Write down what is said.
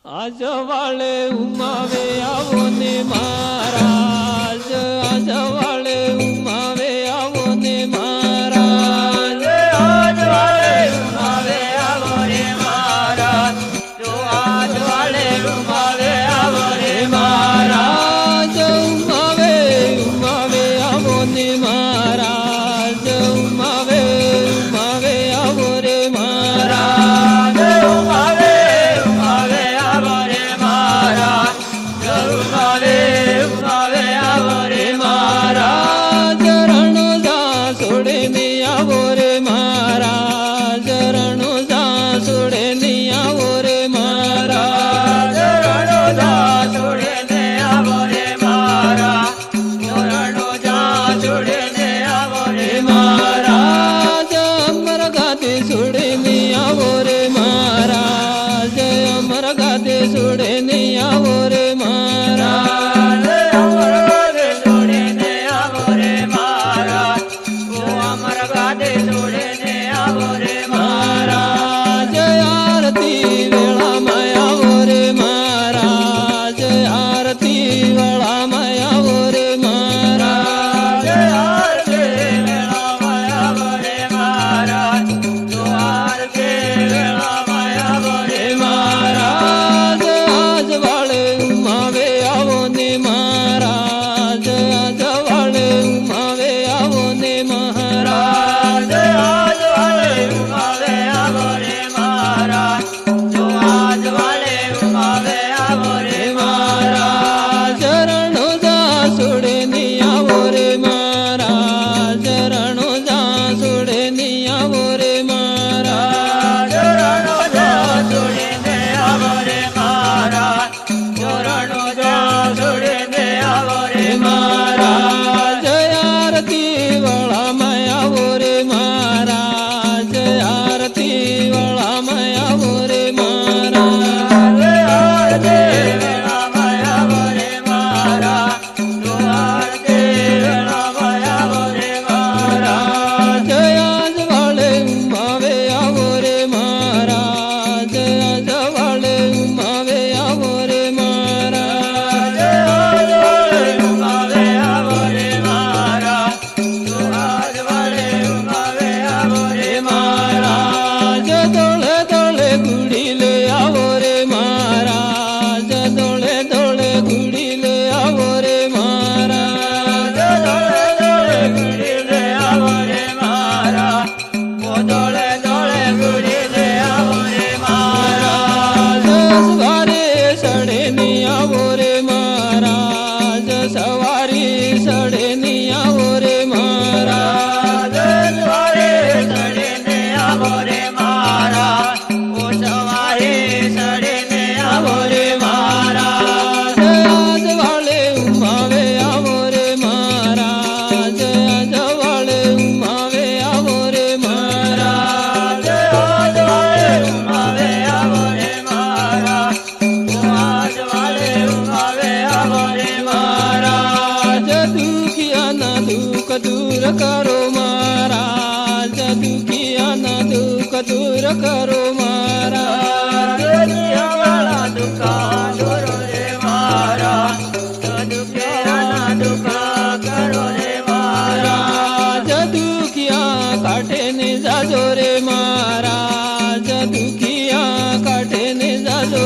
आजवाळे उमावे आवो ने महाराज, आजवाळे उमावे आवो ने महाराज, आजवाळे उमावे आवो रे महाराज, तो आजवाळे उमावे आवो रे महाराज, उमावे उमावे आवो ने महाराज, उमावे उमावे आवो रे महाराज, उमावे उमावे आवो रे महाराज, उमावे उमावे आवो रे महाराज, रणोजा सोडे ने आवो रे महाराज, रणोजा सोडे ने आवो रे महाराज, रणोजा सोडे ने आवो रे महाराज, रणोजा सोडे ने आवो रे महाराज, अमर गाते सोडे ने आवो रे महाराज, अमर गाते सोडे ने आवो रे महाराज, अमर गाते सोडे ने आवो रे महाराज, ओ अमर गाते सोडे ने आवो रे महाराज, आरती वेळा माया वो रे महाराज, आरती वेळा माया वो रे महाराज, आरती वेळा माया वो रे महाराज, तो आरती वेळा माया वो रे महाराज, आज वाळे उमावे आवो ने महाराज, आज वाळे उमावे आवो ने महाराज, आज वाले उमावे आवो रे महाराज, तो आज वाले उमावे आवो रे महाराज, रणोजा सोडे ने आवो रे महाराज, रणोजा सोडे ने आवो रे महाराज, रणोजा सोडे ने आवो रे महाराज, रणोजा सोडे ने आवो रे महाराज, आरती वाळा माया वो रे महाराज, आरती वाळा माया वो रे महाराज, आरती वेळा माया वो रे महाराज, तो आरती वेळा माया वो रे महाराज, आज वाळे उमावे आवो रे महाराज, आज वाळे उमावे आवो रे महाराज, आज वाले उमावे आवो रे महाराज, तो आज वाले उमावे आवो रे महाराज, दोळे दोळे गुडीले आवो रे महाराज, दोळे दोळे गुडीले आवो रे महाराज, दोळे दोळे गुडीले आवो रे महाराज, ओ दोळे दोळे गुडीले आवो रे महाराज, सवारी सडेनी आवो रे महाराज, सवारी सडेनी आवो रे महाराज, सवारी सडेने आवो रे महाराज, ओ सवारी सडेने आवो रे महाराज, आज वाळे उमावे आवो रे महाराज, आज वाळे उमावे आवो रे महाराज, आज वाले उमावे आवो रे महाराज, आज वाले उमावे आवो रे महाराज, दुखियाना दुःख दूर करो महाराज, दुखियाना दुःख दूर करो महाराज, दुनिया वाला दुखा दूर रे महाराज, दुखियाना दुखा करो रे महाराज, दुखिया काठेने जाजो रे महाराज, दुखिया काठेने जाजो